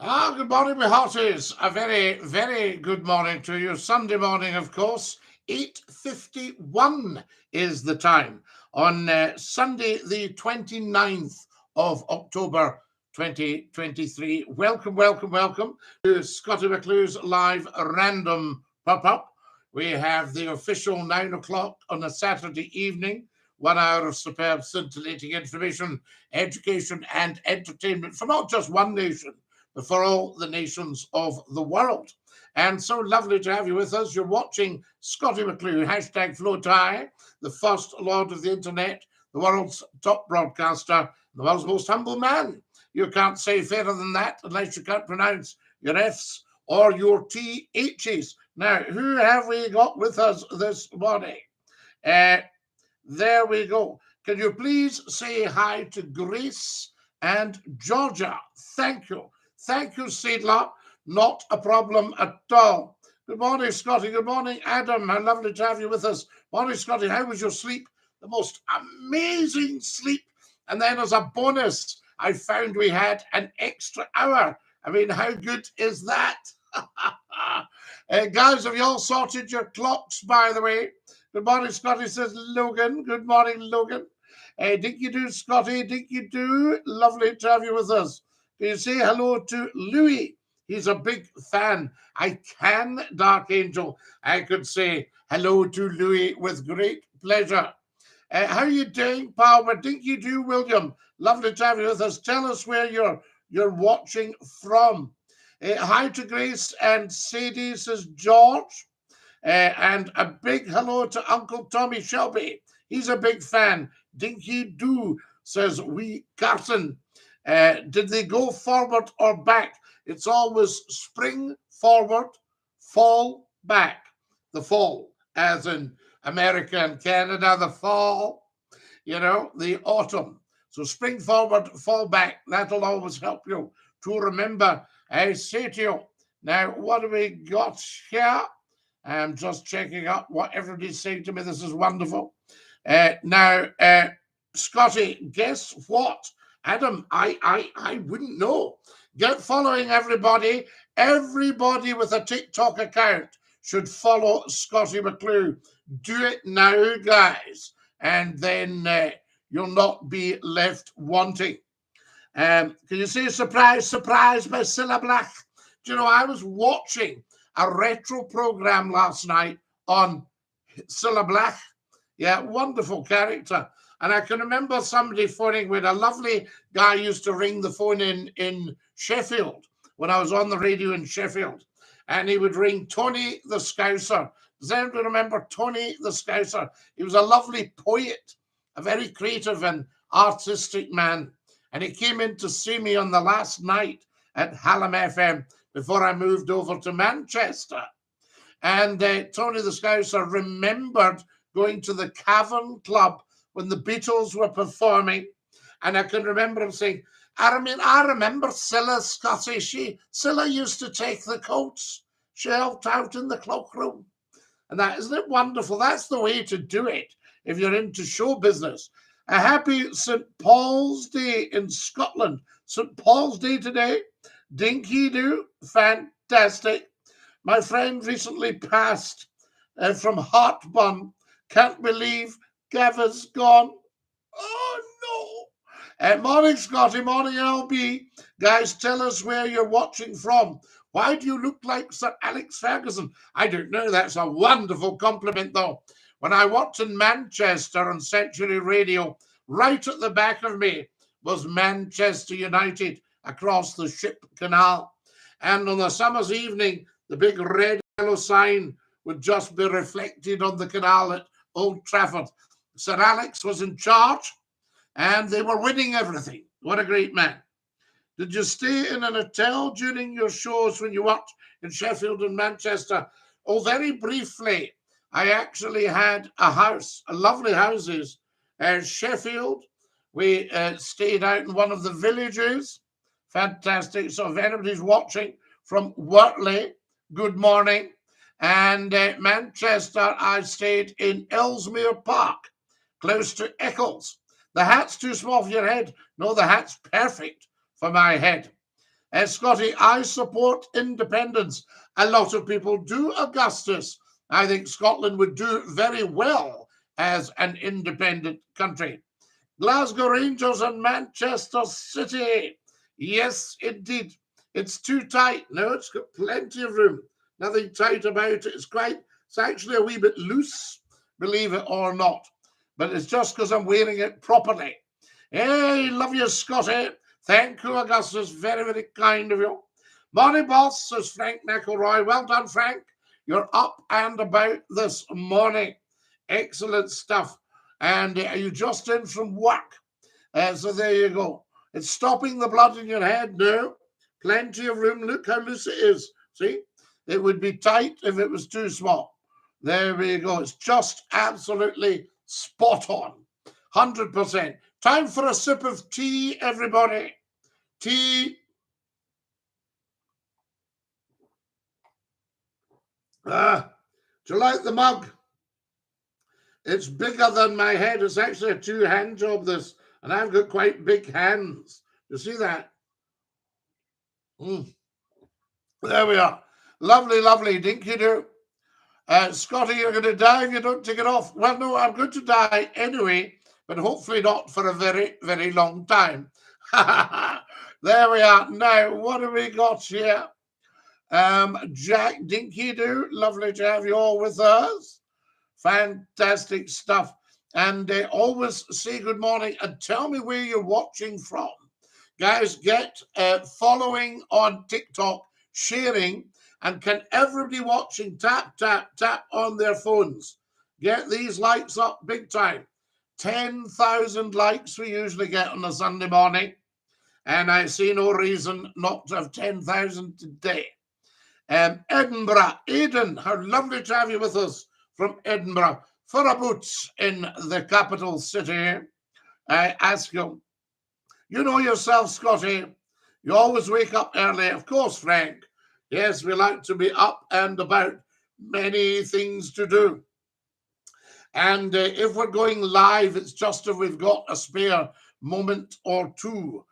Good morning, my hearties. A very, very good morning to you. Sunday morning, of course. 8:51 is the time on Sunday, the 29th of October, 2023. Welcome, welcome, welcome to Scottie McClue's live random pop-up. We have the official 9 o'clock on a Saturday evening. 1 hour of superb, scintillating information, education, and entertainment for not just one nation, but for all the nations of the world. And so lovely to have you with us. You're watching Scottie McClue, hashtag FlowTie, the first lord of the internet, the world's top broadcaster, the world's most humble man. You can't say fairer than that unless you can't pronounce your F's or your TH's. Now, who have we got with us this morning? There we go. Can you please say hi to Grace and Georgia? Thank you. Thank you, Seidler. Not a problem at all. Good morning, Scottie. Good morning, Adam. How lovely to have you with us. Morning, Scottie. How was your sleep? The most amazing sleep. And then as a bonus, I found we had an extra hour. I mean, how good is that? Guys, have you all sorted your clocks, by the way? Good morning, Scottie, says Logan. Good morning, Logan. Dinky-Doo, Scottie. Dinky-Doo. Lovely to have you with us. Can you say hello to Louis? He's a big fan. I can, Dark Angel. I could say hello to Louis with great pleasure. How are you doing, pal? We're Dinky-Doo, William. Lovely to have you with us. Tell us where you're watching from. Hi to Grace and Sadie, says George. And a big hello to Uncle Tommy Shelby. He's a big fan. Dinky-Doo, says Wee Carson. Did they go forward or back? It's always spring forward, fall back. The fall, as in America and Canada, the fall, the autumn. So spring forward, fall back. That'll always help you to remember. I say to you. Now, what do we got here? I'm just checking up what everybody's saying to me. This is wonderful. Now, Scottie, guess what? Adam, I wouldn't know. Get following everybody. Everybody with a TikTok account should follow Scottie McClue. Do it now, guys, and then you'll not be left wanting. Can you say surprise, surprise by Cilla Black? Do you know, I was watching a retro program last night on Cilla Black. Yeah, wonderful character. And I can remember somebody phoning with a lovely guy used to ring the phone in Sheffield when I was on the radio in Sheffield. And he would ring Tony the Scouser. Does anyone remember Tony the Scouser? He was a lovely poet, a very creative and artistic man. And he came in to see me on the last night at Hallam FM before I moved over to Manchester. And Tony the Scouser remembered going to the Cavern Club when the Beatles were performing. And I can remember him saying, I remember Cilla, Scottie. Cilla used to take the coats. She helped out in the cloakroom. And that, isn't it wonderful? That's the way to do it if you're into show business. A happy St. Paul's Day in Scotland. St. Paul's Day today. Dinky-Doo, fantastic. My friend recently passed from heartburn. Can't believe Gava's gone. Oh, no. Morning, Scottie. Morning, LB. Guys, tell us where you're watching from. Why do you look like Sir Alex Ferguson? I don't know. That's a wonderful compliment, though. When I worked in Manchester on Century Radio, right at the back of me was Manchester United across the Ship Canal. And on a summer's evening, the big red yellow sign would just be reflected on the canal at Old Trafford. Sir Alex was in charge, and they were winning everything. What a great man. Did you stay in an hotel during your shows when you worked in Sheffield and Manchester? Oh, very briefly. I actually had a house, lovely houses. Sheffield, we stayed out in one of the villages. Fantastic. So if anybody's watching from Wortley, good morning. And Manchester, I stayed in Ellesmere Park, close to Eccles. The hat's too small for your head. No, the hat's perfect for my head. Scottie, I support independence. A lot of people do, Augustus. I think Scotland would do very well as an independent country. Glasgow Rangers and Manchester City. Yes, indeed. It's too tight. No, it's got plenty of room. Nothing tight about it. It's actually a wee bit loose, believe it or not. But it's just because I'm wearing it properly. Hey, love you, Scotty. Thank you, Augustus. Very, very kind of you. Morning, boss, says Frank McElroy. Well done, Frank. You're up and about this morning. Excellent stuff. And are you just in from work? So there you go. It's stopping the blood in your head? No. Plenty of room. Look how loose it is. See? It would be tight if it was too small. There we go. It's just absolutely spot on. 100%. Time for a sip of tea, everybody. Tea. Do you like the mug? It's bigger than my head. It's actually a two-hand job, this. And I've got quite big hands. You see that? There we are. Lovely, lovely. Dinky-Doo. Scottie, you're going to die if you don't take it off. Well, no, I'm going to die anyway, but hopefully not for a very, very long time. There we are. Now, what have we got here? Jack Dinky-Doo, lovely to have you all with us. Fantastic stuff. And always say good morning and tell me where you're watching from. Guys, get following on TikTok, sharing, and can everybody watching tap, tap, tap on their phones? Get these likes up big time. 10,000 likes we usually get on a Sunday morning. And I see no reason not to have 10,000 today. Edinburgh, Aidan, how lovely to have you with us from Edinburgh. For a boots in the capital city. I ask you, you know yourself, Scottie, you always wake up early. Of course, Frank. Yes, we like to be up and about. Many things to do. And if we're going live, it's just if we've got a spare moment or two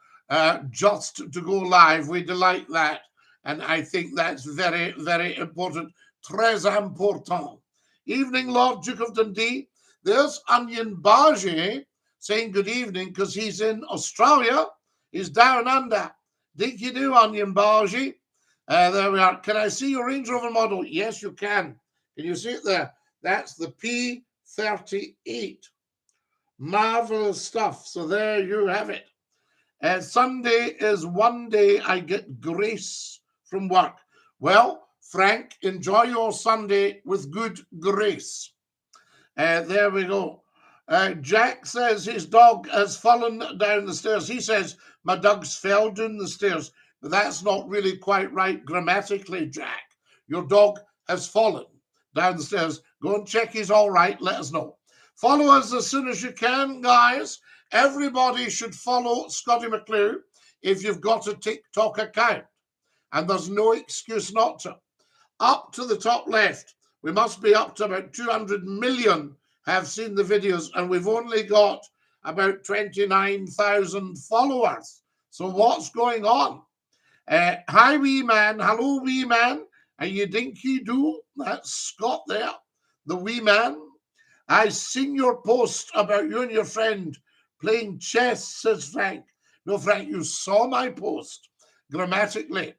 just to go live. We delight that. And I think that's very, very important. Très important. Evening, Lord Duke of Dundee. There's Onion Bargy saying good evening because he's in Australia. He's down under. Dinky-Doo, Onion Bargy. There we are. Can I see your Range Rover model? Yes, you can. Can you see it there? That's the P38. Marvelous stuff. So there you have it. Sunday is one day I get grace from work. Well, Frank, enjoy your Sunday with good grace. There we go. Jack says his dog has fallen down the stairs. He says, my dog's fell down the stairs. But that's not really quite right grammatically, Jack. Your dog has fallen down the stairs. Go and check he's all right. Let us know. Follow us as soon as you can, guys. Everybody should follow Scottie McClue if you've got a TikTok account. And there's no excuse not to. Up to the top left, we must be up to about 200 million have seen the videos, and we've only got about 29,000 followers. So what's going on? Hi, wee man. Hello, wee man. Are you Dinky-Doo? That's Scott there, the wee man. I seen your post about you and your friend playing chess, says Frank. No, Frank, you saw my post grammatically.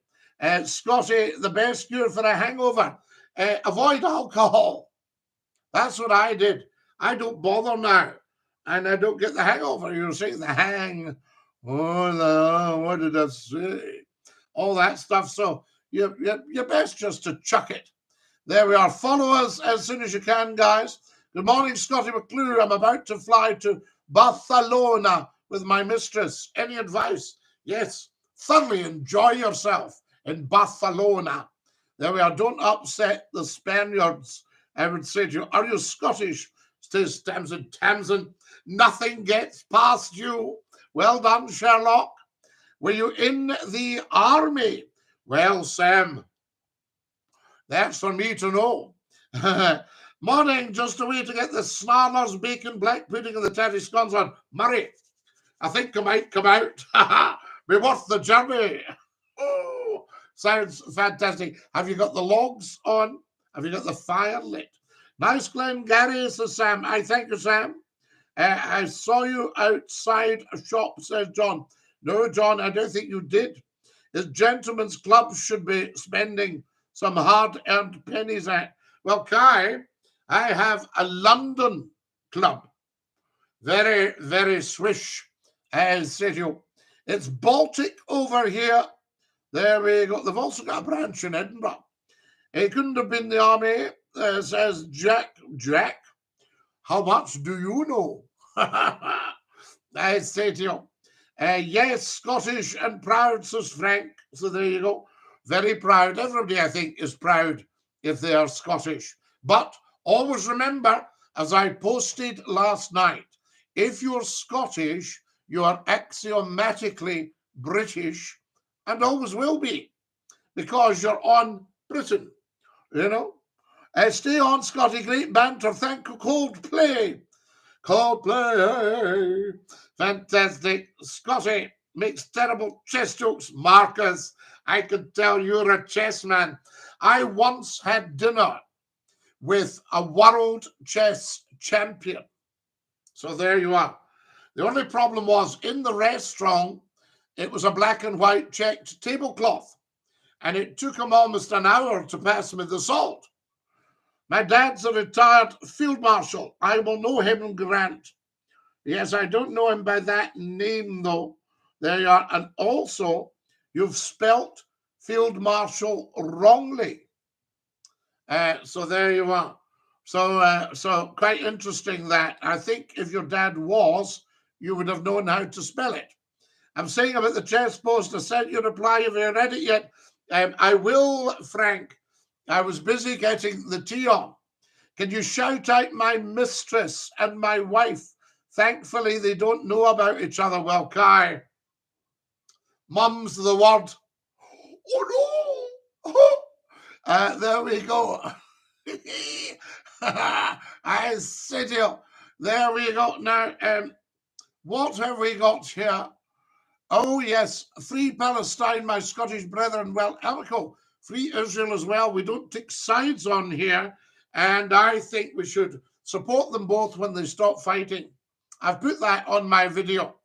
Scottie, the best cure for a hangover, avoid alcohol. That's what I did. I don't bother now, and I don't get the hangover. You're saying the hang. Oh, no, what did I say? All that stuff. So you're best just to chuck it. There we are. Follow us as soon as you can, guys. Good morning, Scottie McClue. I'm about to fly to Barcelona with my mistress. Any advice? Yes, thoroughly enjoy yourself in Barcelona. There we are. Don't upset the Spaniards. I would say to you, are you Scottish? Says Tamsin. Nothing gets past you. Well done, Sherlock. Were you in the army? Well, Sam, that's for me to know. Morning, just a way to get the Snarlers bacon black pudding and the tatty scones on. Murray, I think I might come out. Be worth the journey. Oh, sounds fantastic. Have you got the logs on? Have you got the fire lit? Nice Glengarry, says Sam. I thank you, Sam. I saw you outside a shop, says John. No, John, I don't think you did. His gentlemen's club should be spending some hard-earned pennies at. Well, Kai, I have a London club. Very, very swish, as said you. It's Baltic over here. There we go. They've also got a branch in Edinburgh. It couldn't have been the army, says Jack. Jack, how much do you know? I say to you, yes, Scottish and proud, says Frank. So there you go. Very proud. Everybody, I think, is proud if they are Scottish. But always remember, as I posted last night, if you're Scottish, you are axiomatically British and always will be because you're on Britain, you know. Stay on, Scotty. Great banter. Thank you, Coldplay. Coldplay. Fantastic. Scotty makes terrible chess jokes. Marcus, I can tell you're a chess man. I once had dinner with a world chess champion. So there you are. The only problem was in the restaurant, it was a black and white checked tablecloth. And it took him almost an hour to pass me the salt. My dad's a retired field marshal. I will know him, Grant. Yes, I don't know him by that name, though. There you are. And also, you've spelt field marshal wrongly. So there you are. So quite interesting that. I think if your dad was, you would have known how to spell it. I'm saying about the chess post, I sent you a reply. Have you read it yet? I will, Frank. I was busy getting the tea on. Can you shout out my mistress and my wife? Thankfully, they don't know about each other. Well, Kai, mum's the word. Oh, no. There we go. I said to you. There we go. Now, what have we got here? Oh, yes. Free Palestine, my Scottish brethren. Well, Elko, free Israel as well. We don't take sides on here. And I think we should support them both when they stop fighting. I've put that on my video.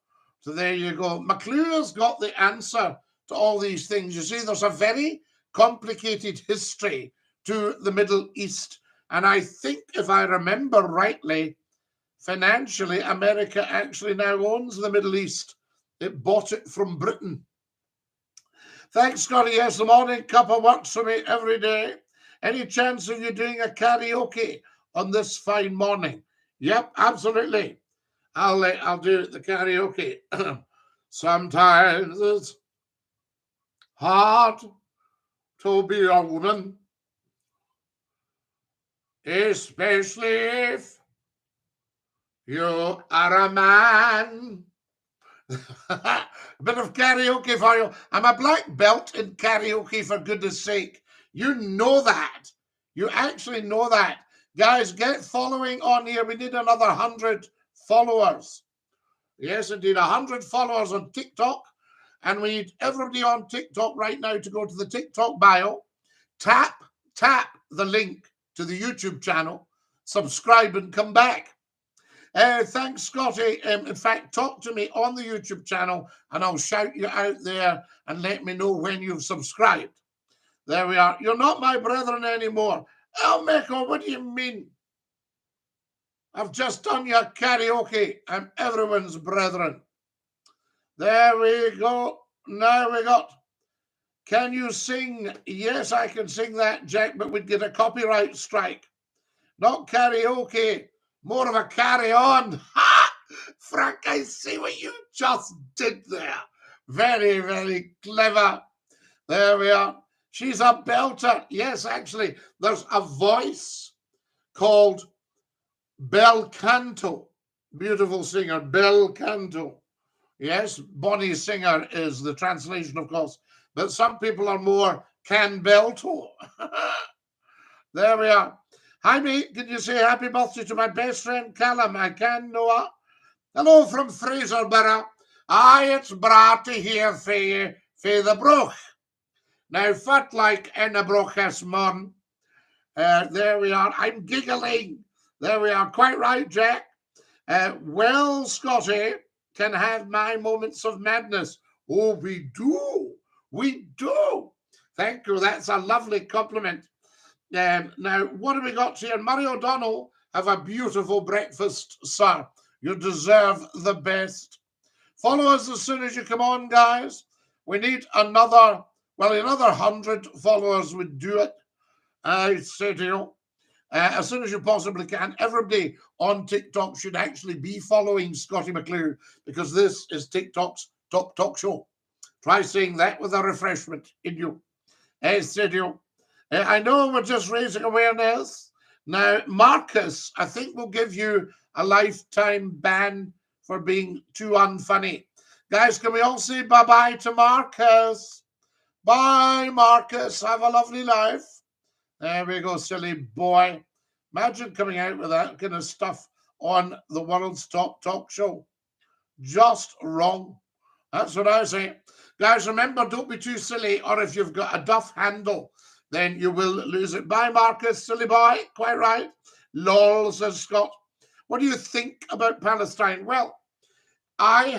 So there you go. McClue has got the answer to all these things. You see, there's a very complicated history to the Middle East. And I think, if I remember rightly, financially, America actually now owns the Middle East. It bought it from Britain. Thanks, Scotty. Yes, the morning cuppa works for me every day. Any chance of you doing a karaoke on this fine morning? Yep, absolutely. I'll do the karaoke. Sometimes it's hard to be a woman, especially if you are a man. A bit of karaoke for you. I'm a black belt in karaoke, for goodness sake. You know that. You actually know that. Guys, get following on here. We need another 100 followers. Yes, indeed, 100 followers on TikTok. And we need everybody on TikTok right now to go to the TikTok bio, tap the link to the YouTube channel, subscribe and come back. Thanks, Scotty. In fact, talk to me on the YouTube channel and I'll shout you out there and let me know when you've subscribed. There we are. You're not my brethren anymore. Oh, Meko, what do you mean? I've just done your karaoke. I'm everyone's brethren. There we go. Now we got, can you sing? Yes, I can sing that, Jack, but we'd get a copyright strike. Not karaoke, more of a carry on. Ha! Frank, I see what you just did there. Very, very clever. There we are. She's a belter. Yes, actually, there's a voice called bel canto. Beautiful singer, bel canto. Yes, Bonnie Singer is the translation, of course. But some people are more can belto. There we are. Hi, mate. Can you say happy birthday to my best friend, Callum? I can, Noah. Hello from Fraserburgh. Aye, it's bra to hear fae the broch. Now, fat like in a brochas mon. There we are. I'm giggling. There we are. Quite right, Jack. Well, Scotty can have my moments of madness. Oh, we do. We do. Thank you. That's a lovely compliment. Now, what have we got here? Murray O'Donnell, have a beautiful breakfast, sir. You deserve the best. Follow us as soon as you come on, guys. We need another 100 followers would do it. I say to you, as soon as you possibly can. Everybody on TikTok should actually be following Scottie McClue, because this is TikTok's top talk show. Try saying that with a refreshment in you. I say to you, I know we're just raising awareness. Now, Marcus, I think we'll give you a lifetime ban for being too unfunny. Guys, can we all say bye-bye to Marcus? Bye, Marcus. Have a lovely life. There we go, silly boy. Imagine coming out with that kind of stuff on the world's top talk show. Just wrong. That's what I say. Guys, remember, don't be too silly, or if you've got a duff handle, then you will lose it. Bye, Marcus, silly boy. Quite right. Lol, says Scott. What do you think about Palestine? Well, I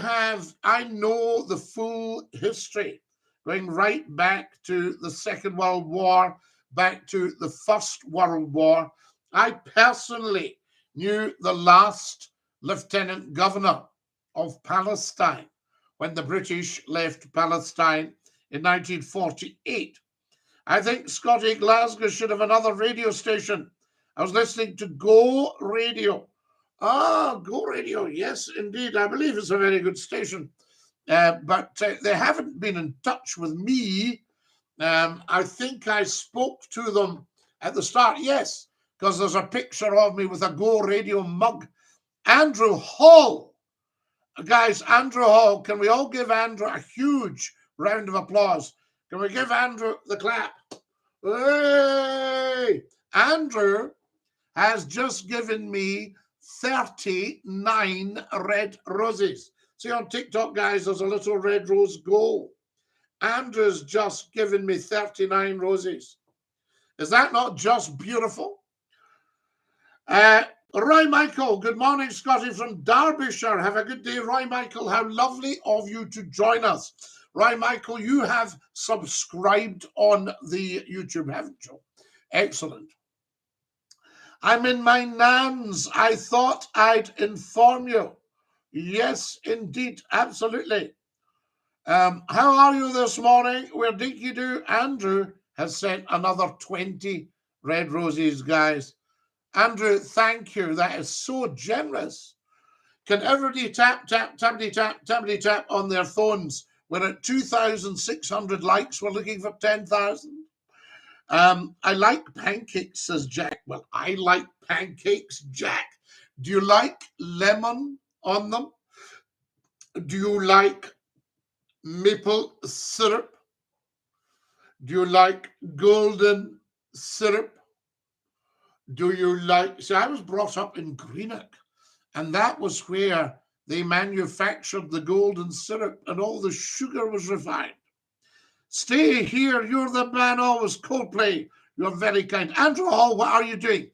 know the full history, going right back to the Second World War, back to the First World War. I personally knew the last Lieutenant Governor of Palestine when the British left Palestine in 1948. I think Scotty Glasgow should have another radio station. I was listening to Go Radio. Go Radio. Yes, indeed. I believe it's a very good station. But they haven't been in touch with me. I think I spoke to them at the start. Yes, because there's a picture of me with a Go Radio mug. Andrew Hall. Guys, Andrew Hall. Can we all give Andrew a huge round of applause? Can we give Andrew the clap? Hey! Andrew has just given me 39 red roses. See on TikTok, guys, there's a little red rose goal. Andrew's just given me 39 roses. Is that not just beautiful? Roy Michael, good morning, Scotty from Derbyshire. Have a good day, Roy Michael. How lovely of you to join us. Roy Michael, you have subscribed on the YouTube, haven't you? Excellent. I'm in my nan's. I thought I'd inform you. Yes, indeed. Absolutely. How are you this morning? We're DINKY-DOO. Andrew has sent another 20 red roses, guys. Andrew, thank you. That is so generous. Can everybody tap, tappity, tap on their phones? We're at 2,600 likes. We're looking for 10,000. I like pancakes, says Jack. Well, I like pancakes, Jack. Do you like lemon on them? Do you like maple syrup? Do you like golden syrup? Do you like... See, I was brought up in Greenock, and that was where they manufactured the golden syrup, and all the sugar was refined. Stay here. You're the man always. Coldplay. You're very kind. Andrew Hall, what are you doing?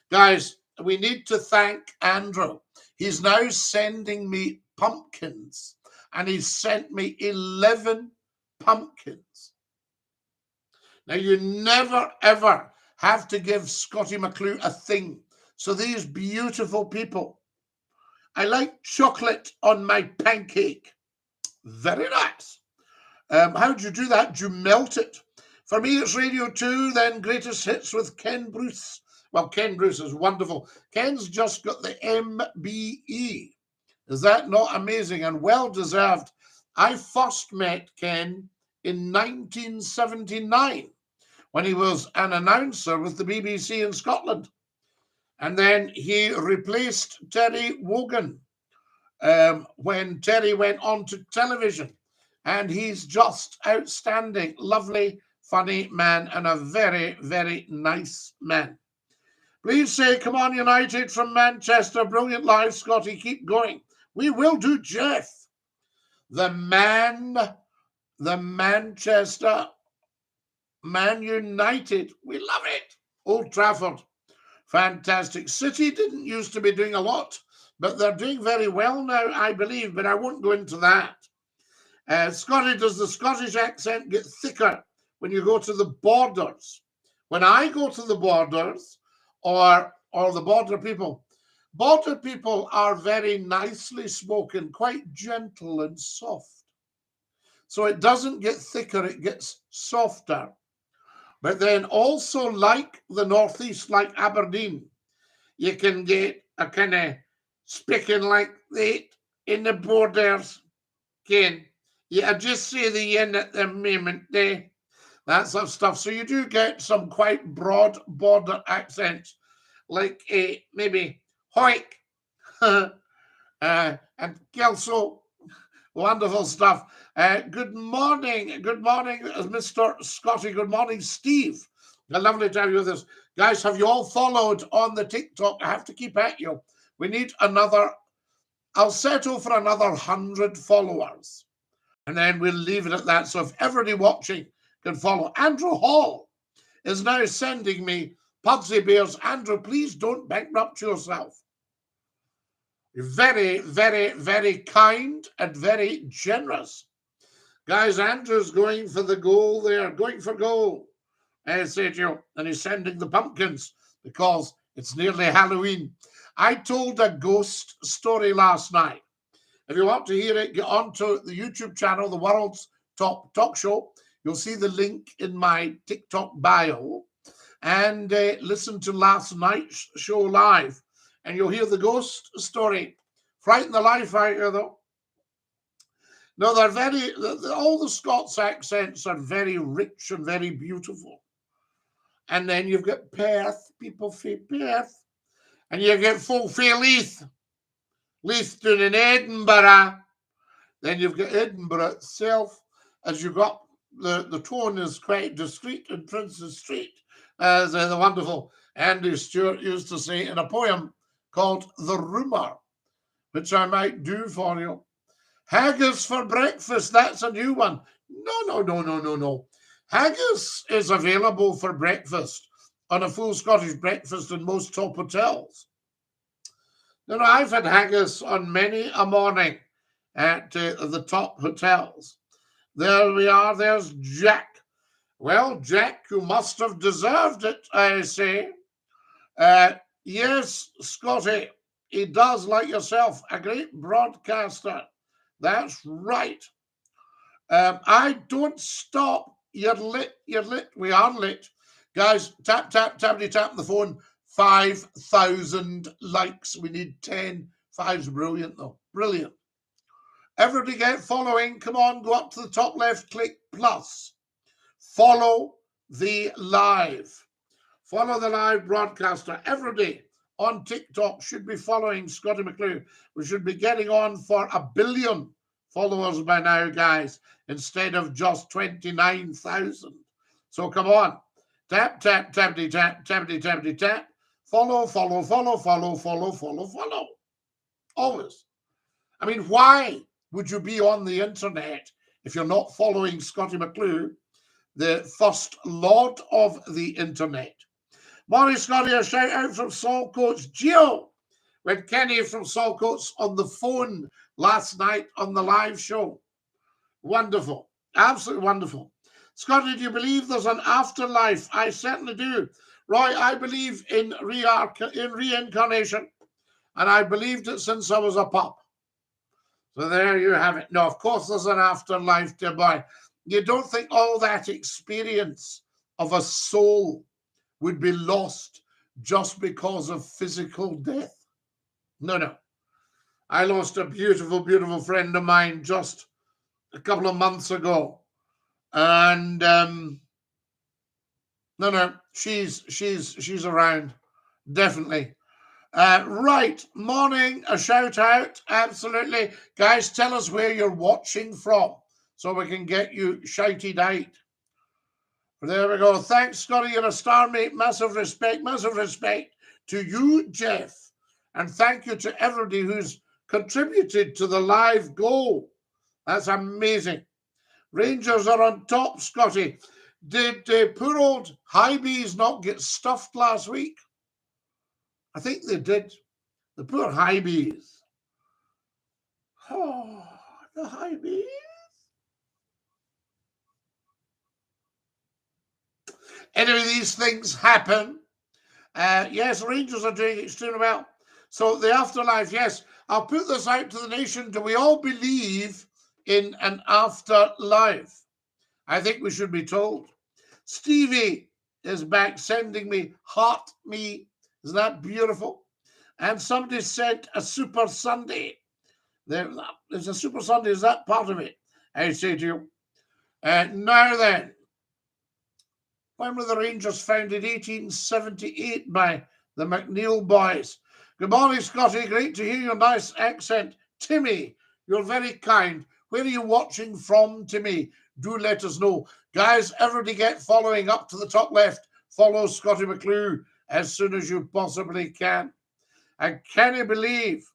Guys, we need to thank Andrew. He's now sending me pumpkins, and he's sent me 11 pumpkins. Now, you never, ever have to give Scottie McClue a thing. So these beautiful people, I like chocolate on my pancake. Very nice. How do you do that? Do you melt it? For me, it's Radio 2, then Greatest Hits with Ken Bruce. Well, Ken Bruce is wonderful. Ken's just got the MBE. Is that not amazing and well-deserved? I first met Ken in 1979 when he was an announcer with the BBC in Scotland. And then he replaced Terry Wogan when Terry went on to television. And he's just outstanding, lovely, funny man, and a very, very nice man. Please say, come on, United from Manchester. Brilliant live, Scotty. Keep going. We will do, Jeff. The Manchester Man United, we love it. Old Trafford, fantastic. City didn't used to be doing a lot, but they're doing very well now, I believe, but I won't go into that. Scotty, does the Scottish accent get thicker when you go to the borders? When I go to the borders, or the border people are very nicely spoken, quite gentle and soft. So it doesn't get thicker, it gets softer. But then also, like the Northeast, like Aberdeen, you can get a kind of speaking like that in the borders. Ken, yeah, I just say the yin at the moment there. That sort of stuff. So you do get some quite broad border accents, like maybe Hoik and Kelso. Wonderful stuff. Good morning, Mr. Scotty. Good morning, Steve. Lovely to have you with us. Guys, have you all followed on the TikTok? I have to keep at you. We need another, I'll settle for another 100 followers. And then we'll leave it at that. So if everybody watching can follow. Andrew Hall is now sending me Pudsey Bears. Andrew, please don't bankrupt yourself. Very, very, very kind and very generous. Guys, Andrew's going for the goal there. Going for goal. I say to you, and he's sending the pumpkins because it's nearly Halloween. I told a ghost story last night. If you want to hear it, get onto the YouTube channel, The World's Top Talk Show. You'll see the link in my TikTok bio. And listen to last night's show live. And you'll hear the ghost story. Frighten the life out of you, though. No, they're very, all the Scots accents are very rich and very beautiful. And then you've got Perth, people say Perth. And you get folk fae Leith. Leithton in Edinburgh. Then you've got Edinburgh itself. As you got, the tone is quite discreet in Prince's Street. As the wonderful Andy Stewart used to say in a poem called The Rumour, which I might do for you. Haggis for breakfast, that's a new one. No. Haggis is available for breakfast on a full Scottish breakfast in most top hotels. No, I've had haggis on many a morning at the top hotels. There we are, there's Jack. Well, Jack, you must have deserved it, I say. Yes, Scotty, he does, like yourself, a great broadcaster. That's right. I don't stop. You're lit. We are lit. Guys, tap the phone. 5,000 likes. We need 10. 5's brilliant, though. Brilliant. Everybody get following. Come on, go up to the top left, click plus. Follow the live. Follow the live broadcaster. Everybody on TikTok should be following Scottie McClue. We should be getting on for 1 billion followers by now, guys, instead of just 29,000. So come on. Tap. Follow. Always. I mean, why would you be on the internet if you're not following Scottie McClue, the first lord of the internet? Morning, Scotty, a shout out from Saltcoats. Gio, when Kenny from Saltcoats on the phone last night on the live show. Wonderful. Absolutely wonderful. Scotty, do you believe there's an afterlife? I certainly do. Roy, I believe in reincarnation, and I believed it since I was a pup. So there you have it. No, of course there's an afterlife, dear boy. You don't think all that experience of a soul would be lost just because of physical death? No. I lost a beautiful friend of mine just a couple of months ago. And no, she's around, definitely. Right, morning, a shout out, absolutely. Guys, tell us where you're watching from so we can get you shouted out. There we go. Thanks, Scotty, you're a star, mate. Massive respect to you, Jeff. And thank you to everybody who's contributed to the live goal. That's amazing. Rangers are on top, Scotty. Did poor old High Bees not get stuffed last week? I think they did. The poor High Bees. Oh, the High Bees. Anyway, these things happen. Yes, Rangers are doing extremely well. So the afterlife, yes. I'll put this out to the nation. Do we all believe in an afterlife? I think we should be told. Stevie is back sending me heart me. Isn't that beautiful? And somebody sent a Super Sunday. There's a Super Sunday. Is that part of it? I say to you. Now then, when were the Rangers founded? 1878 by the McNeil boys. Good morning, Scotty. Great to hear your nice accent. Timmy, you're very kind. Where are you watching from, Timmy? Do let us know. Guys, everybody get following up to the top left. Follow Scottie McClue as soon as you possibly can. And can you believe?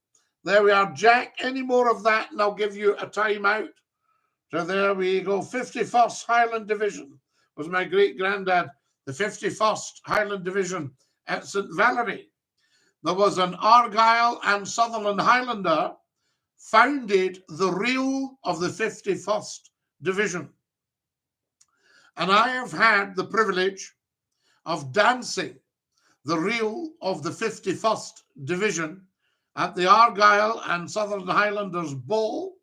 There we are, Jack. Any more of that and I'll give you a timeout. So there we go. 51st Highland Division was my great-granddad. The 51st Highland Division at St. Valerie. There was an Argyll and Sutherland Highlander founded the reel of the 51st Division. And I have had the privilege of dancing the reel of the 51st Division at the Argyll and Sutherland Highlanders Ball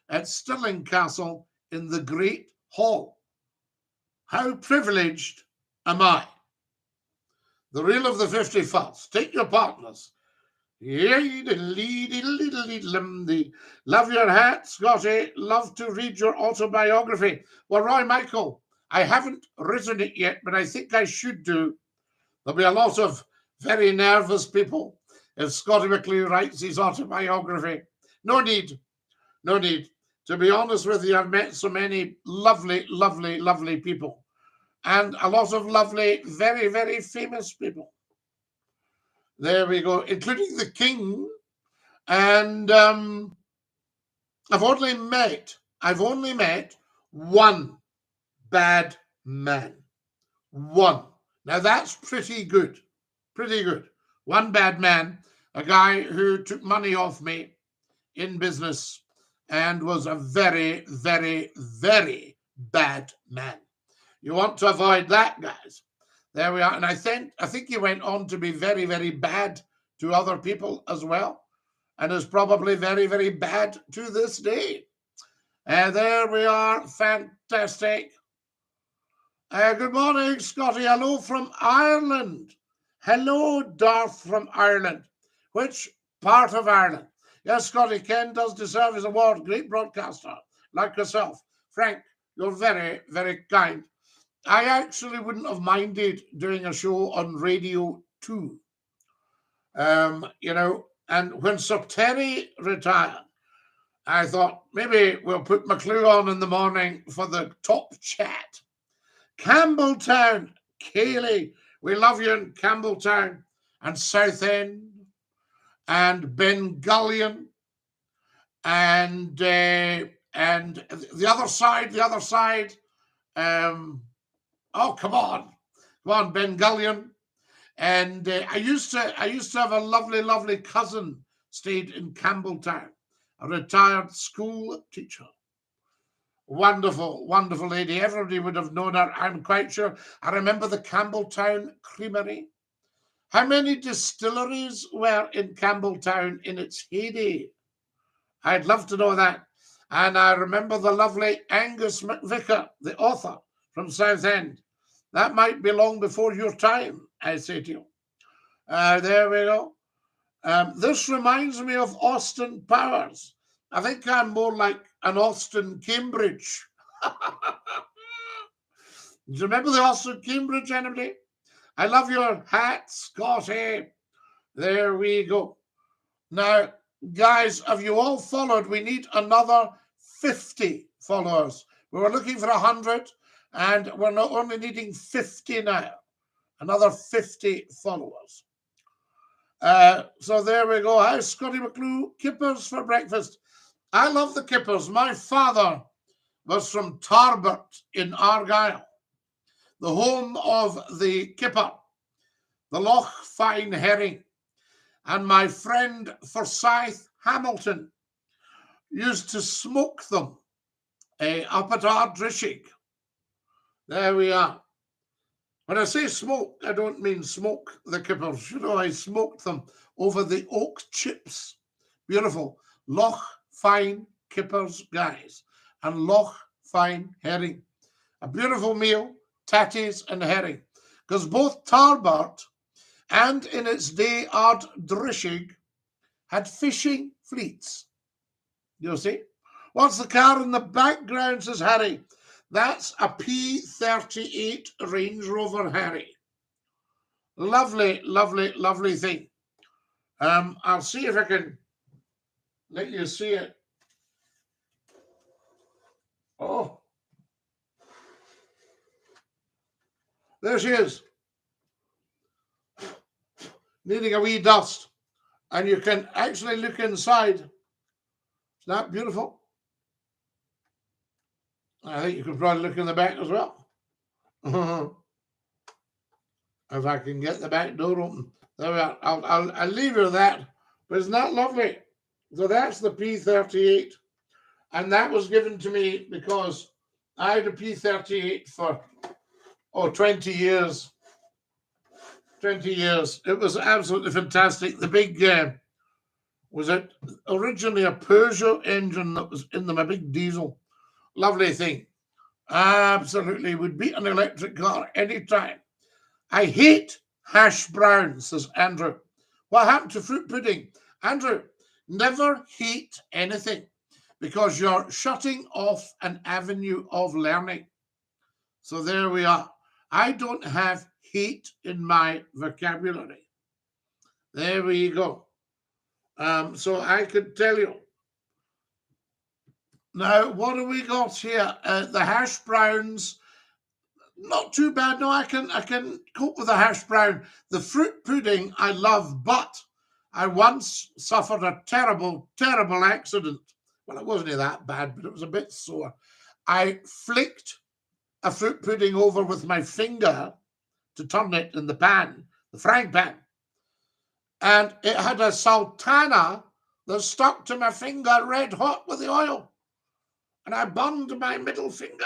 at Stirling Castle in the Great Hall. How privileged am I? The reel of the 51st. Take your partners. Love your hat, Scotty. Love to read your autobiography. Well, Roy Michael, I haven't written it yet, but I think I should do. There'll be a lot of very nervous people if Scottie McClue writes his autobiography. No need. No need. To be honest with you, I've met so many lovely, lovely, lovely people. And a lot of lovely, very, very famous people. There we go, including the King. And I've only met one bad man. One. Now that's pretty good. Pretty good. One bad man, a guy who took money off me in business and was a very, very, very bad man. You want to avoid that, guys. There we are. And I think he went on to be very, very bad to other people as well. And is probably very, very bad to this day. There we are. Fantastic. Good morning, Scotty. Hello from Ireland. Hello, Darth from Ireland. Which part of Ireland? Yes, Scotty, Ken does deserve his award. Great broadcaster, like yourself. Frank, you're very, very kind. I actually wouldn't have minded doing a show on Radio 2. And when Sir Terry retired, I thought maybe we'll put McClue on in the morning for the top chat. Campbelltown, Kaylee, we love you in Campbelltown and Southend and Bengullion and the other side. Oh, come on, Bengullion. And I used to have a lovely, lovely cousin stayed in Campbelltown, a retired school teacher. Wonderful, wonderful lady. Everybody would have known her, I'm quite sure. I remember the Campbelltown Creamery. How many distilleries were in Campbelltown in its heyday? I'd love to know that. And I remember the lovely Angus McVicar, the author from Southend. That might be long before your time, I say to you. There we go. This reminds me of Austin Powers. I think I'm more like an Austin Cambridge. Do you remember the Austin Cambridge, anybody? I love your hat, Scotty. There we go. Now, guys, have you all followed? We need another 50 followers. We were looking for 100, and we're not only needing 50 now. Another 50 followers. So there we go. Hi, Scottie McClue. Kippers for breakfast. I love the Kippers. My father was from Tarbert in Argyll. the home of the kipper, the Loch Fyne herring. And my friend Forsyth Hamilton used to smoke them up at Ardrishig. There we are. When I say smoke, I don't mean smoke the kippers. You know, I smoked them over the oak chips. Beautiful. Loch Fyne kippers, guys. And Loch Fyne herring. A beautiful meal, tatties and herring. Because both Tarbert and in its day Ardrishig had fishing fleets. You see? What's the car in the background, says Harry? That's a P38 Range Rover, Harry. Lovely, lovely, lovely thing. I'll see if I can let you see it. Oh. There she is. Needing a wee dust. And you can actually look inside. Isn't that beautiful? I think you could probably look in the back as well. If I can get the back door open. There we are. I'll leave you with that. But isn't that lovely? So that's the P38. And that was given to me because I had a P38 for 20 years. 20 years. It was absolutely fantastic. The big, was it originally a Peugeot engine that was in them, a big diesel. Lovely thing. Absolutely. Would beat an electric car anytime. I hate hash browns, says Andrew. What happened to fruit pudding? Andrew, never hate anything because you're shutting off an avenue of learning. So there we are. I don't have hate in my vocabulary. There we go. So I could tell you. Now, what do we got here? The hash browns, not too bad. No, I can cope with the hash brown. The fruit pudding I love, but I once suffered a terrible, terrible accident. Well, it wasn't that bad, but it was a bit sore. I flicked a fruit pudding over with my finger to turn it in the pan, the frying pan. And it had a sultana that stuck to my finger red hot with the oil. And I burned my middle finger.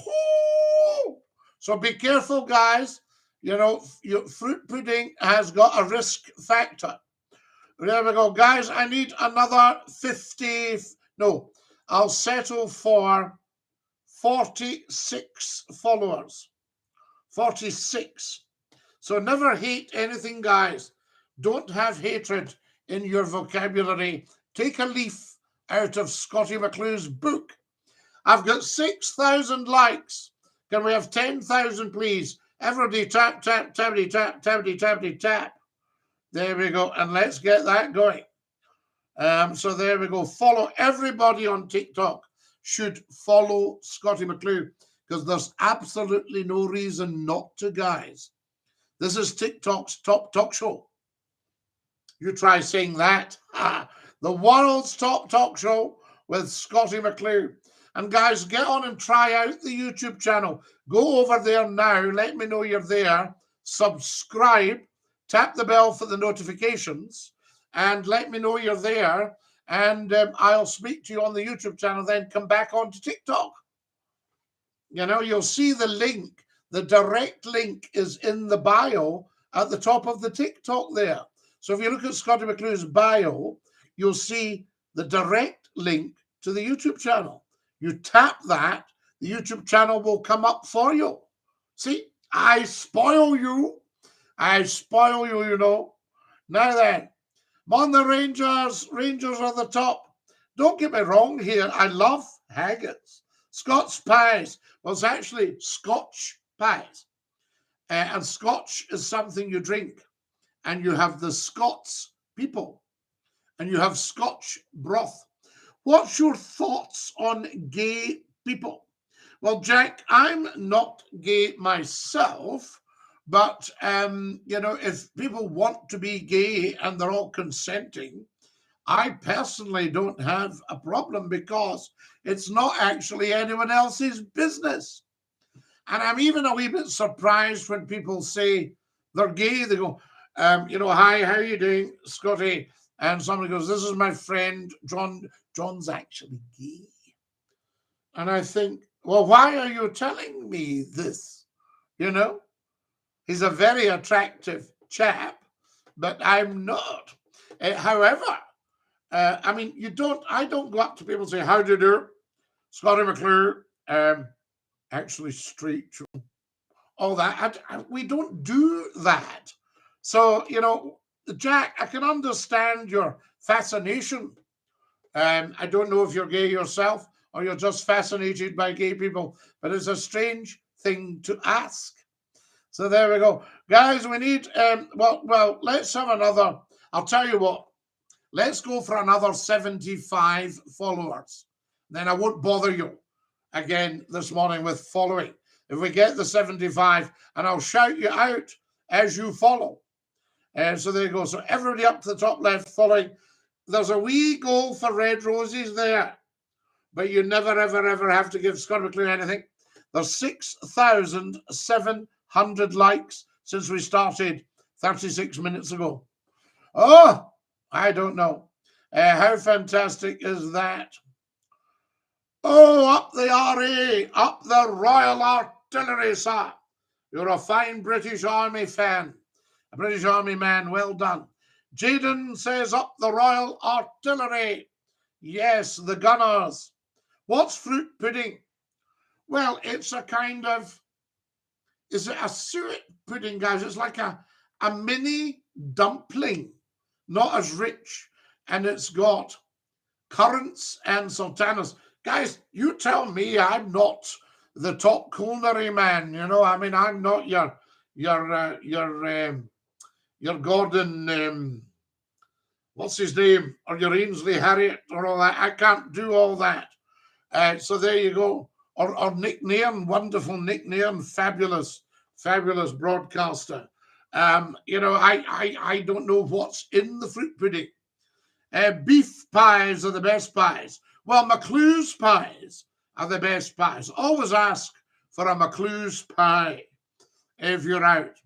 Ooh. So be careful, guys. You know, your fruit pudding has got a risk factor. There we go. Guys, I need another 50. No, I'll settle for 46 followers. 46. So never hate anything, guys. Don't have hatred in your vocabulary. Take a leaf out of Scottie McClue's book. I've got 6,000 likes. Can we have 10,000, please? Everybody tap, tap, tappity, tap, tappity, tappity, tap. There we go. And let's get that going. So there we go. Follow everybody on TikTok. Should follow Scottie McClue because there's absolutely no reason not to, guys. This is TikTok's top talk show. You try saying that. The world's top talk show with Scottie McClue. And guys, get on and try out the YouTube channel. Go over there now. Let me know you're there. Subscribe. Tap the bell for the notifications. And let me know you're there. And I'll speak to you on the YouTube channel. Then come back onto TikTok. You know, you'll see the link. The direct link is in the bio at the top of the TikTok there. So if you look at Scottie McClue's bio, you'll see the direct link to the YouTube channel. You tap that, the YouTube channel will come up for you. See, I spoil you. I spoil you, you know. Now then, on the Rangers. Rangers are the top. Don't get me wrong here. I love haggis. Scots pies. Well, it's actually Scotch pies. And Scotch is something you drink. And you have the Scots people. And you have Scotch broth. What's your thoughts on gay people? Well, Jack, I'm not gay myself, but, you know, if people want to be gay and they're all consenting, I personally don't have a problem because it's not actually anyone else's business. And I'm even a wee bit surprised when people say they're gay. They go, hi, how are you doing, Scottie? And somebody goes, this is my friend, John. John's actually gay. And I think, well, why are you telling me this? He's a very attractive chap, but I'm not. However, I don't go up to people and say, how do you do? Scottie McClue, actually straight, all that. We don't do that. So, Jack, I can understand your fascination. I don't know if you're gay yourself or you're just fascinated by gay people, but it's a strange thing to ask. So there we go. Guys, we need, let's have another, I'll tell you what, let's go for another 75 followers. Then I won't bother you again this morning with following. If we get the 75, and I'll shout you out as you follow. So there you go. So everybody up to the top left following. There's a wee goal for red roses there, but you never, ever, ever have to give Scottie McClue anything. There's 6,700 likes since we started 36 minutes ago. Oh, I don't know. How fantastic is that? Oh, up the RA, up the Royal Artillery, sir. You're a fine British Army fan, a British Army man. Well done. Jaden says up the Royal Artillery. Yes, the Gunners. What's fruit pudding? Well, it's a kind of, is it a suet pudding, guys? It's like a mini dumpling, not as rich, and it's got currants and sultanas. Guys, you tell me I'm not the top culinary man. I'm not your Gordon, what's his name, or your Ainsley Harriott or all that. I can't do all that. So there you go. Or Nick Nairn, wonderful Nick Nairn, fabulous broadcaster. I don't know what's in the fruit pudding. Beef pies are the best pies. Well, McClue's pies are the best pies. Always ask for a McClue's pie if you're out.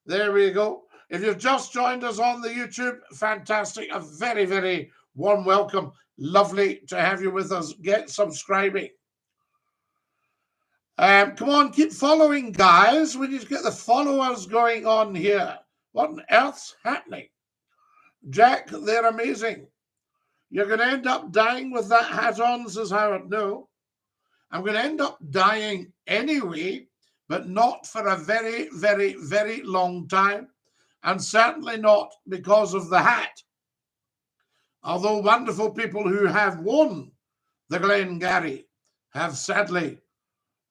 There we go. If you've just joined us on the YouTube, fantastic. A very, very warm welcome. Lovely to have you with us. Get subscribing. Come on, keep following, guys. We need to get the followers going on here. What on earth's happening? Jack, they're amazing. You're going to end up dying with that hat on, says Howard. No, I'm going to end up dying anyway, but not for a very, very, very long time, and certainly not because of the hat. Although wonderful people who have won the Glengarry have sadly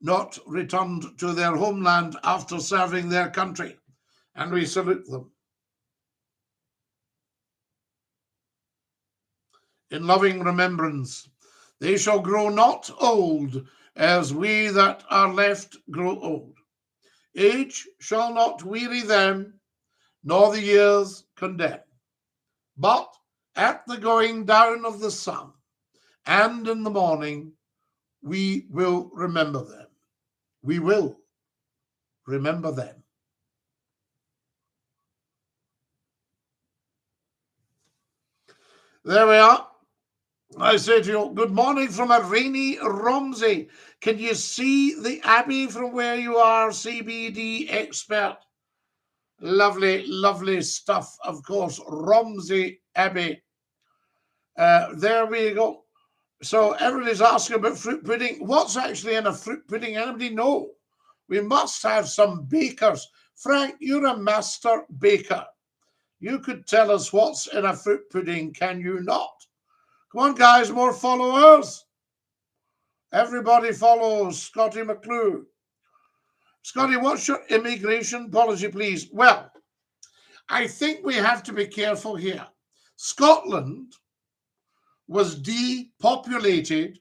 not returned to their homeland after serving their country, and we salute them. In loving remembrance, they shall grow not old as we that are left grow old. Age shall not weary them, nor the years condemn. But at the going down of the sun and in the morning, we will remember them. We will remember them. There we are. I say to you, good morning from a rainy Romsey. Can you see the Abbey from where you are, CBD expert? Lovely, lovely stuff, of course. Romsey Abbey. There we go. So everybody's asking about fruit pudding. What's actually in a fruit pudding? Anybody know? We must have some bakers. Frank, you're a master baker. You could tell us what's in a fruit pudding, can you not? Come on, guys, more followers. Everybody follows Scottie McClue. Scottie, what's your immigration policy, please? Well, I think we have to be careful here. Scotland was depopulated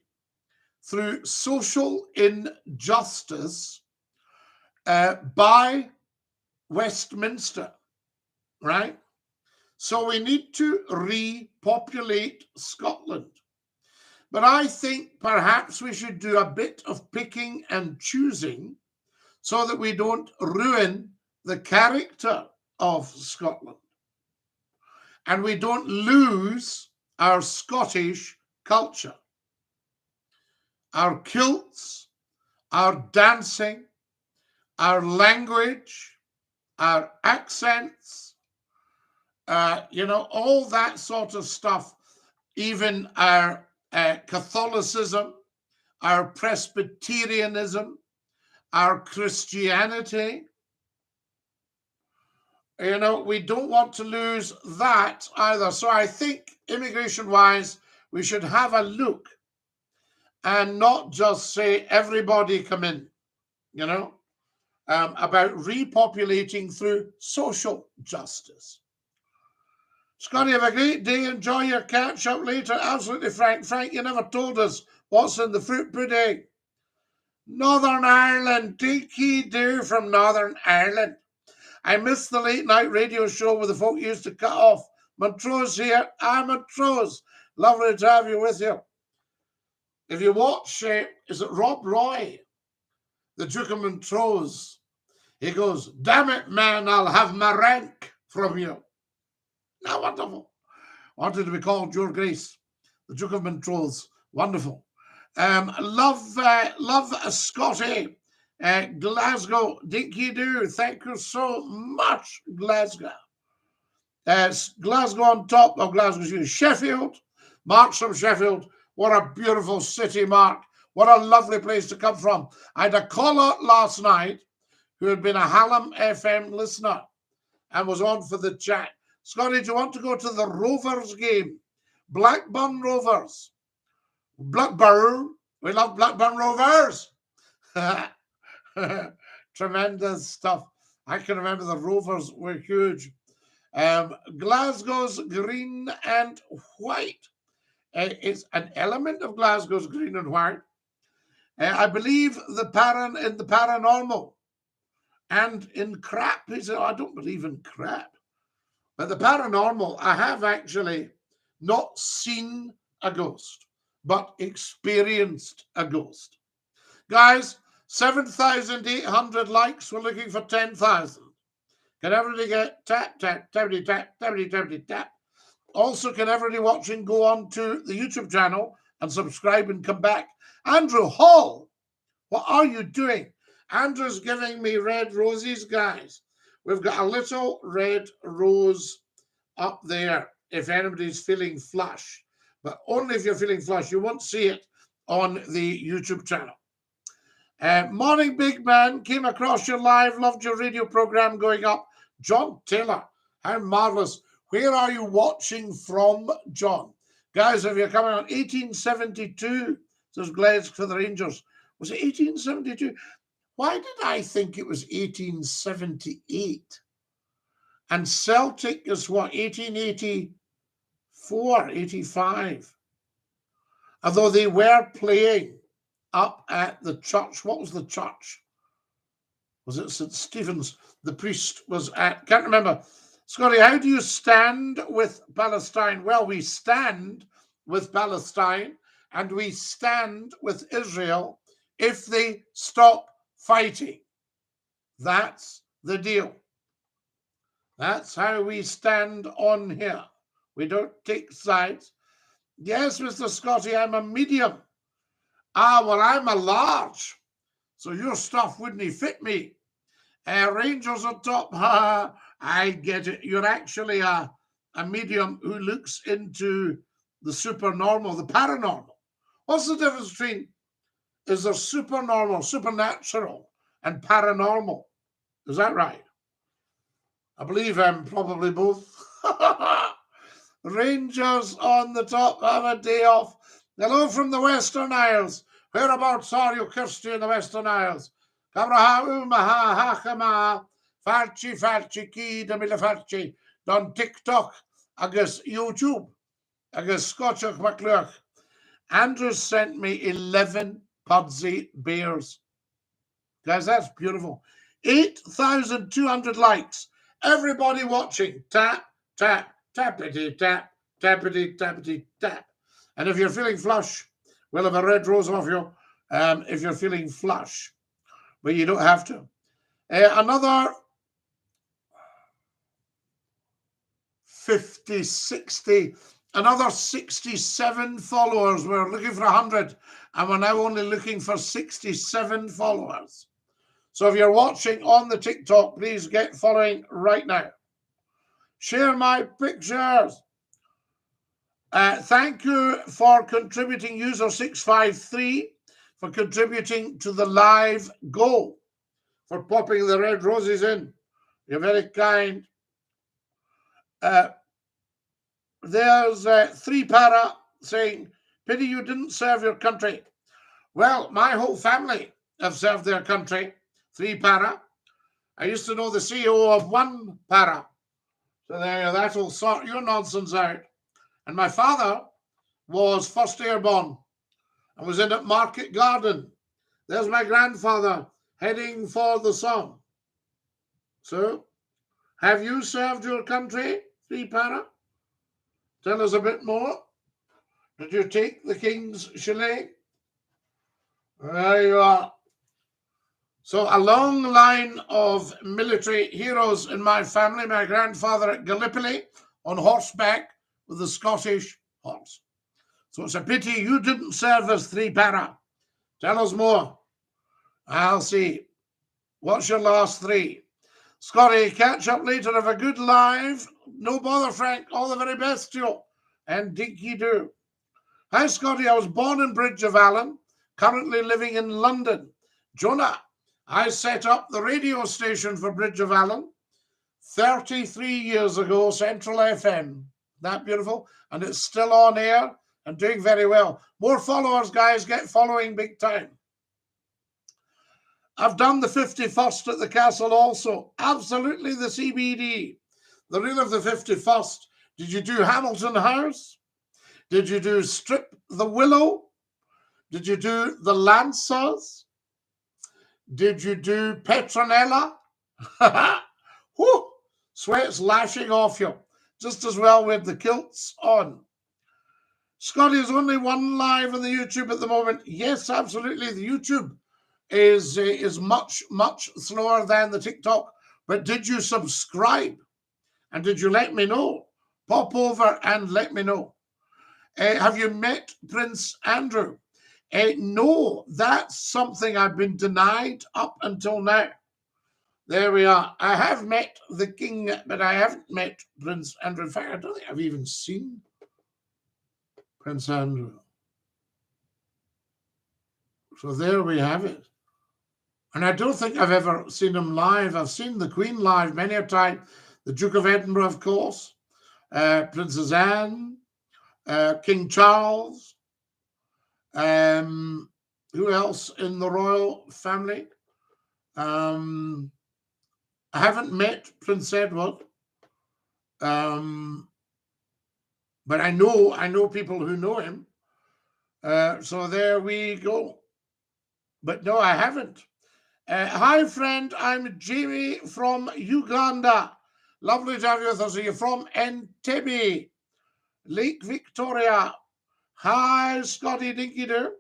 through social injustice by Westminster, right? So we need to repopulate Scotland. But I think perhaps we should do a bit of picking and choosing so that we don't ruin the character of Scotland. And we don't lose our Scottish culture, our kilts, our dancing, our language, our accents, all that sort of stuff, even our Catholicism, our Presbyterianism, our Christianity. We don't want to lose that either. So I think immigration-wise, we should have a look and not just say, everybody come in, about repopulating through social justice. Scottie, have a great day. Enjoy your catch up later. Absolutely, Frank. Frank, you never told us what's in the fruit pudding. Northern Ireland. Dinky-Doo from Northern Ireland. I missed the late night radio show where the folk used to cut off. Montrose here. I'm Montrose. Lovely to have you with you. If you watch, is it Rob Roy, the Duke of Montrose? He goes, damn it, man, I'll have my rank from you. Now, wonderful. Wanted to be called Your Grace, the Duke of Montrose. Wonderful. Love Scottie. Glasgow, Dinky-Doo. Thank you so much, Glasgow. Glasgow on top of Glasgow. Sheffield. Mark's from Sheffield. What a beautiful city, Mark. What a lovely place to come from. I had a caller last night who had been a Hallam FM listener and was on for the chat. Scottie, do you want to go to the Rovers game? Blackburn Rovers. Blackburn. We love Blackburn Rovers. Tremendous stuff. I can remember the Rovers were huge. Glasgow's green and white. It's an element of Glasgow's green and white. I believe in the paranormal and in crap. He said, I don't believe in crap. But the paranormal, I have actually not seen a ghost, but experienced a ghost. Guys, 7,800 likes. We're looking for 10,000. Can everybody get tap, tap, tappity, tap, tappity, tappity, tap? Also, can everybody watching go on to the YouTube channel and subscribe and come back? Andrew Hall, what are you doing? Andrew's giving me red roses, guys. We've got a little red rose up there if anybody's feeling flush. But only if you're feeling flush. You won't see it on the YouTube channel. Morning, big man. Came across your live. Loved your radio program going up. John Taylor. How marvellous. Where are you watching from, John? Guys, if you're coming on 1872, says Gledge for the Rangers. Was it 1872? Why did I think it was 1878? And Celtic is what, 1884, 85? Although they were playing up at the church. What was the church? Was it St. Stephen's? The priest was at, can't remember. Scottie, how do you stand with Palestine? Well, we stand with Palestine and we stand with Israel if they stop fighting. That's the deal. That's how we stand on here. We don't take sides. Yes, Mr. Scottie, I'm a medium. Ah, well, I'm a large. So your stuff wouldn't fit me. Rangers on top. I get it. You're actually a medium who looks into the supernormal, the paranormal. What's the difference between, is there supernormal, supernatural, and paranormal? Is that right? I believe I'm probably both. Rangers on the top, have a day off. Hello from the Western Isles. Whereabouts are you, Kirsty, in the Western Isles? Cabraha, Umaha, Hakama, Farchi, Farchi, Ki, Damila Farchi, Don TikTok, agus YouTube, agus Scottie McClue. Andrew sent me 11 Pudsey bears. Guys, that's beautiful. 8,200 likes. Everybody watching. Tap, tap, tappity, tap, tappity, tappity, tap. And if you're feeling flush, we'll have a red rose off you if you're feeling flush. But you don't have to. Another 50, 60, another 67 followers. We're looking for 100, and we're now only looking for 67 followers. So if you're watching on the TikTok, please get following right now. Share my pictures. Thank you for contributing, user 653, for contributing to the live goal, for popping the red roses in. You're very kind. There's 3 para saying, pity you didn't serve your country. Well, my whole family have served their country. 3 para. I used to know the CEO of 1 para. So there, that'll sort your nonsense out. And my father was 1st Airborne and was in at Market Garden. There's my grandfather heading for the Somme. So, have you served your country, 3 para? Tell us a bit more. Did you take the King's Chalet? There you are. So a long line of military heroes in my family. My grandfather at Gallipoli on horseback with the Scottish horse. So it's a pity you didn't serve as 3 para. Tell us more. I'll see. What's your last 3? Scottie, catch up later. Have a good live. No bother, Frank. All the very best to you. And DINKY-DOO. Hi, Scottie. I was born in Bridge of Allan, currently living in London. Jonah, I set up the radio station for Bridge of Allan 33 years ago, Central FM. That beautiful? And it's still on air and doing very well. More followers, guys. Get following big time. I've done the 51st at the castle also. Absolutely the CBD. The reel of the 51st. Did you do Hamilton House? Did you do Strip the Willow? Did you do the Lancers? Did you do Petronella? Whew, sweat's lashing off you. Just as well with the kilts on. Scottie, is only 1 live on the YouTube at the moment. Yes, absolutely. The YouTube is much, much slower than the TikTok. But did you subscribe? And did you let me know? Pop over and let me know. Have you met Prince Andrew? No, that's something I've been denied up until now. There we are. I have met the king, but I haven't met Prince Andrew. In fact, I don't think I've even seen Prince Andrew. So there we have it. And I don't think I've ever seen him live. I've seen the Queen live many a time. The Duke of Edinburgh, of course. Princess Anne. King Charles. Who else in the royal family? I haven't met Prince Edward. But I know people who know him. So there we go. But no, I haven't. Hi, friend. I'm Jamie from Uganda. Lovely to have you with us. Are you from Entebbe, Lake Victoria? Hi, Scottie, DINKY-DOO.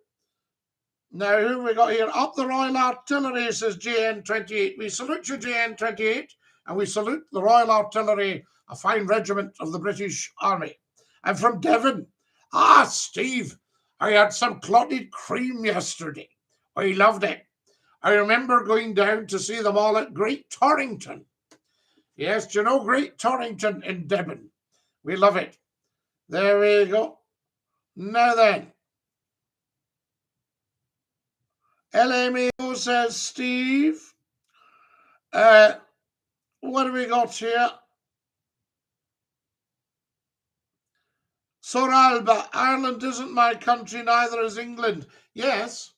Now, who have we got here? Up the Royal Artillery, says JN28. We salute you, JN28, and we salute the Royal Artillery, a fine regiment of the British Army. I'm from Devon. Ah, Steve, I had some clotted cream yesterday. I loved it. I remember going down to see them all at Great Torrington. Yes, do you know Great Torrington in Devon? We love it. There we go. Now then. LMAO says, Steve. What do we got here? Soralba, Ireland isn't my country, neither is England. Yes,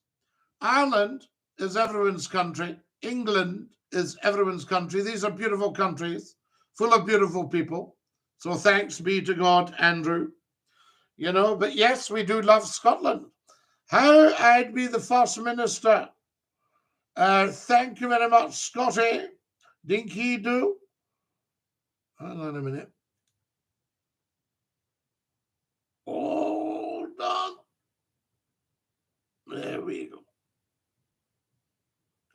Ireland is everyone's country. England is everyone's country. These are beautiful countries, full of beautiful people. So thanks be to God, Andrew. You know, but yes, we do love Scotland. How I'd be the First Minister. Thank you very much, Scottie. DINKY-DOO. Hang on a minute. Hold on. There we go.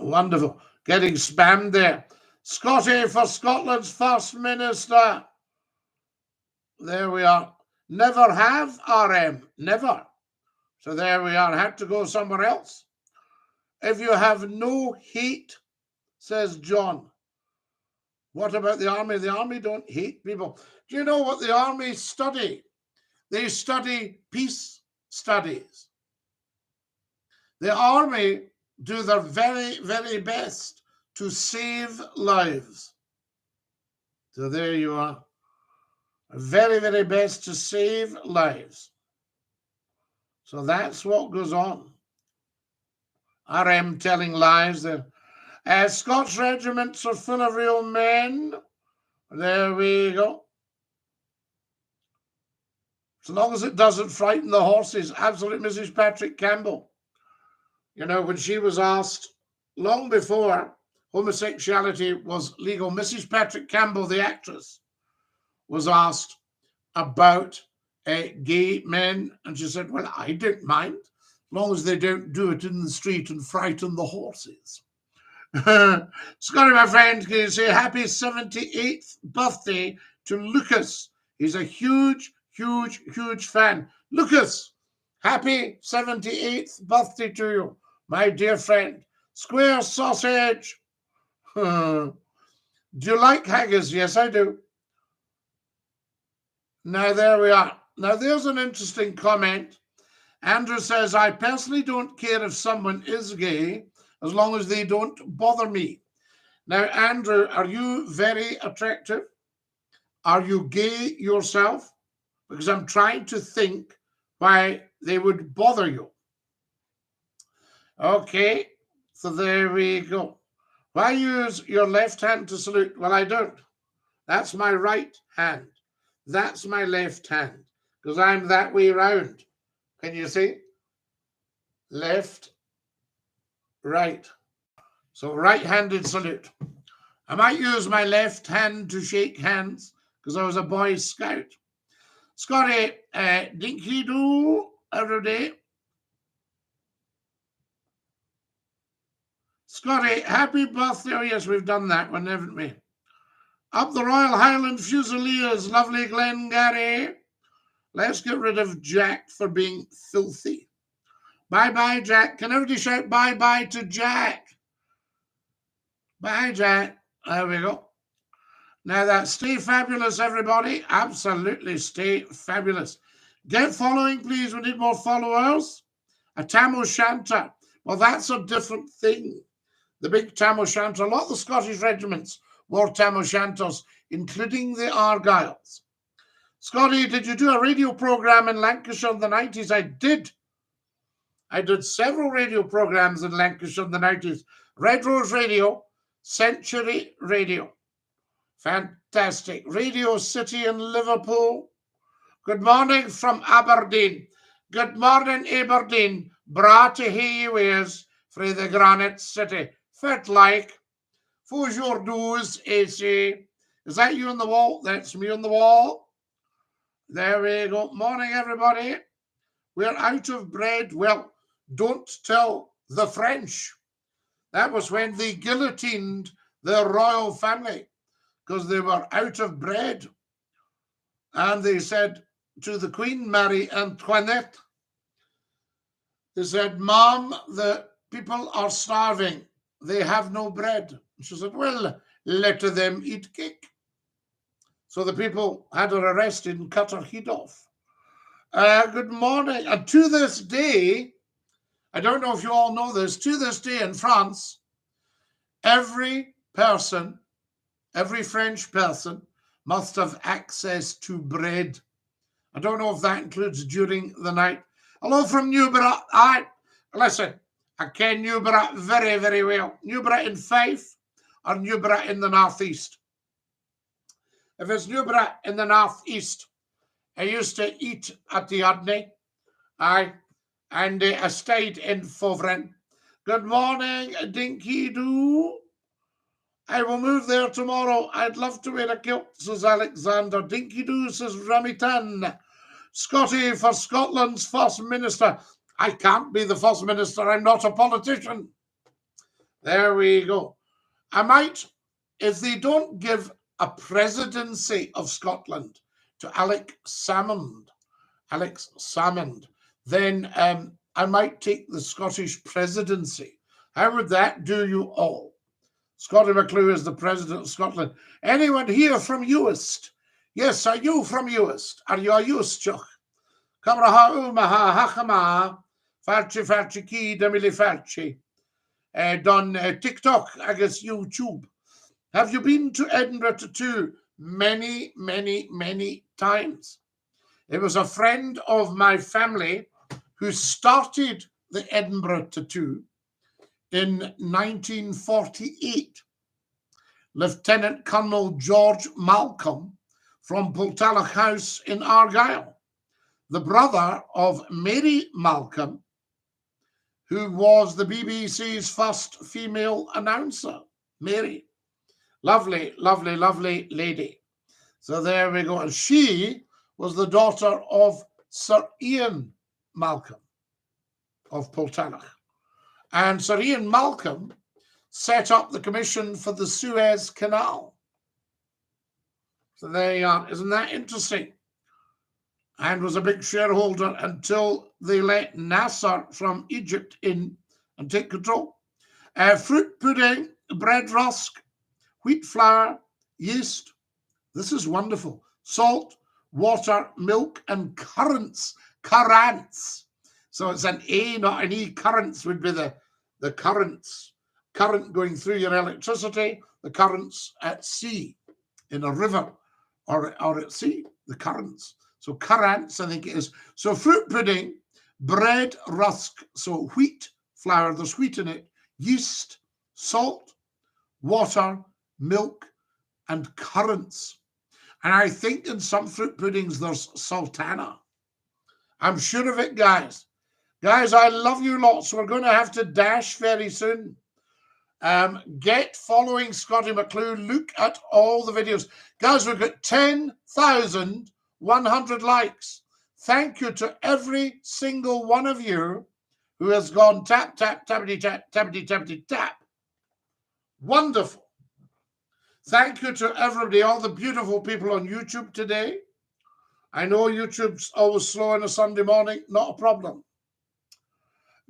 Wonderful. getting spammed there. Scottie for Scotland's First Minister. There we are. Never have RM. Never. So there we are. Had to go somewhere else. If you have no hate, says John. What about the army? The army don't hate people. Do you know what the army study? They study peace studies. The army do their very, very best to save lives. So there you are. Very, very best to save lives. So that's what goes on. RM telling lies there. Scots regiments are full of real men. There we go. As long as it doesn't frighten the horses. Absolute Mrs. Patrick Campbell. You know, when she was asked long before homosexuality was legal, Mrs. Patrick Campbell, the actress, was asked about gay men. And she said, well, I don't mind, as long as they don't do it in the street and frighten the horses. Scottie, my friend, can you say happy 78th birthday to Lucas? He's a huge, huge, huge fan. Lucas, happy 78th birthday to you, my dear friend. Square sausage. Do you like haggis? Yes, I do. Now, there we are. Now, there's an interesting comment. Andrew says, I personally don't care if someone is gay as long as they don't bother me. Now, Andrew, are you very attractive? Are you gay yourself? Because I'm trying to think why they would bother you. Okay, so there we go. Why use your left hand to salute? Well, I don't. That's my right hand. That's my left hand, because I'm that way round. Can you see? Left, right. So right-handed salute. I might use my left hand to shake hands because I was a Boy Scout. Scottie, dinky-doo every day. Scottie, happy birthday. Oh, yes, we've done that one, haven't we? Up the Royal Highland Fusiliers, lovely Glengarry. Let's get rid of Jack for being filthy. Bye-bye, Jack. Can everybody shout bye-bye to Jack? Bye, Jack. There we go. Now that stay fabulous, everybody. Absolutely stay fabulous. Get following, please. We need more followers. A Tam O'Shanter. Well, that's a different thing. The big Tam O'Shanter. A lot of the Scottish regiments wore Tam O'Shanters, including the Argylls. Scottie, did you do a radio program in Lancashire in the 90s? I did. I did several radio programs in Lancashire in the 90s. Red Rose Radio, Century Radio. Fantastic. Radio City in Liverpool. Good morning from Aberdeen. Good morning, Aberdeen. Bra to hear you is frae the Granite City. Fit like. Bonjour douze, AC. Is that you on the wall? That's me on the wall. There we go. Morning, everybody. We're out of bread. Well, don't tell the French. That was when they guillotined the royal family because they were out of bread. And they said to the Queen, Marie Antoinette, they said, Mom, the people are starving. They have no bread. She said, well, let them eat cake. So the people had her arrested and cut her head off. Good morning. And to this day, I don't know if you all know this, to this day in France, every person, every French person must have access to bread. I don't know if that includes during the night. Hello from Newborough. Listen, I ken Newborough very, very well. Newborough in Fife or Newborough in the northeast. If it's Newborough in the northeast, I used to eat at the Udney. And I stayed in Fovren. Good morning, Dinky-Doo. I will move there tomorrow. I'd love to wear a kilt, says Alexander. Dinky-Doo, says Ramitan. Scottie for Scotland's First Minister. I can't be the First Minister. I'm not a politician. There we go. I might, if they don't give a presidency of Scotland to Alex Salmond, then I might take the Scottish presidency. How would that do you all? Scottie McClue is the president of Scotland. Anyone here from Uist? Yes, are you from Uist? Are you a Uistioch? Camraha umaha hachama farchi farchi ki demili farchi. Don TikTok, I guess YouTube. Have you been to Edinburgh too? Many, many, many times. It was a friend of my family who started the Edinburgh Tattoo in 1948. Lieutenant Colonel George Malcolm from Poltalloch House in Argyll, the brother of Mary Malcolm, who was the BBC's first female announcer. Mary. Lovely, lovely, lovely lady. So there we go. And she was the daughter of Sir Ian Malcolm of Poltalloch. And Sir Ian Malcolm set up the commission for the Suez Canal. So there you are. Isn't that interesting? And was a big shareholder until they let Nasser from Egypt in and take control. Fruit pudding, bread rusk, wheat flour, yeast. This is wonderful. Salt, water, milk, and currants. Currants. So it's an A, not an E. Currents would be the currents. Current going through your electricity, the currents at sea, in a river or at sea, the currents. So currants, I think it is. So fruit pudding, bread rusk, so wheat flour, there's wheat in it, yeast, salt, water, milk, and currants. And I think in some fruit puddings there's sultana. I'm sure of it, guys. Guys, I love you lots. We're going to have to dash very soon. Get following Scottie McClue. Look at all the videos. Guys, we've got 10,100 likes. Thank you to every single one of you who has gone tap, tap, tappity, tap, tappity, tappity, tap. Wonderful. Thank you to everybody, all the beautiful people on YouTube today. I know YouTube's always slow on a Sunday morning. Not a problem.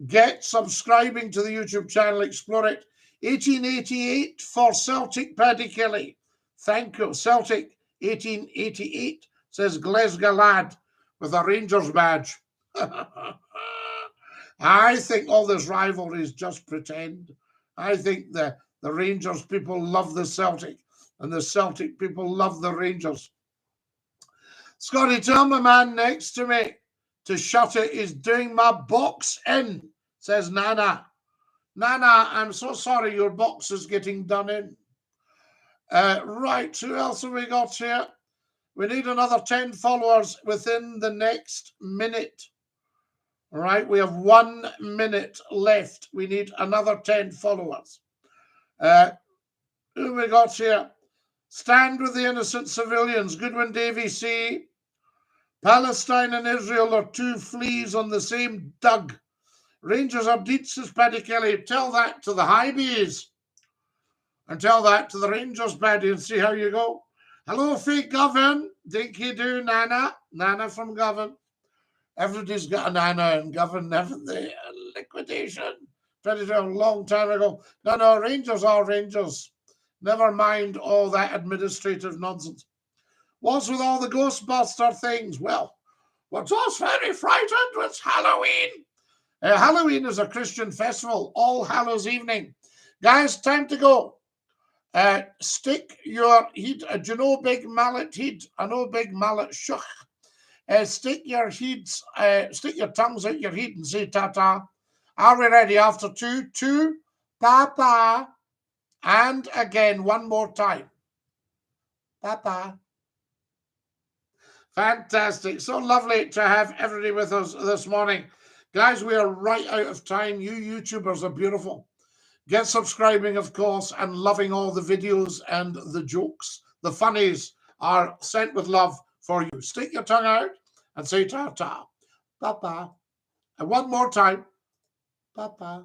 Get subscribing to the YouTube channel. Explore it. 1888 for Celtic Paddy Kelly. Thank you. Celtic 1888, says Glasgow lad with a Rangers badge. I think all this rivalry is just pretend. I think the Rangers people love the Celtic and the Celtic people love the Rangers. Scottie, tell my man next to me to shut it. He's doing my box in, says Nana. Nana, I'm so sorry your box is getting done in. Right, who else have we got here? We need another 10 followers within the next minute. All right, we have 1 minute left. We need another 10 followers. Who have we got here? Stand with the innocent civilians. Goodwin Davy C. Palestine and Israel are two fleas on the same dug. Rangers are deets, says Paddy Kelly. Tell that to the high bees. And tell that to the Rangers, Paddy, and see how you go. Hello, fake Govan. Dinky-Doo, Nana. Nana from Govan. Everybody's got a Nana in Govan, haven't they? Liquidation. Pretty a long time ago. No, Rangers are Rangers. Never mind all that administrative nonsense. What's with all the Ghostbuster things? Well, what's us very frightened was Halloween. Halloween is a Christian festival, All Hallows Evening. Guys, time to go. Stick your head. Do you know Big Mallet head? I know Big Mallet shuck. Stick your heads, stick your tongues out your head and say ta-ta. Are we ready? After two, ta-ta. And again, one more time. Ta-ta. Fantastic. So lovely to have everybody with us this morning. Guys, we are right out of time. You YouTubers are beautiful. Get subscribing, of course, and loving all the videos and the jokes. The funnies are sent with love for you. Stick your tongue out and say ta-ta. Ta-ta. And one more time. Ta-ta.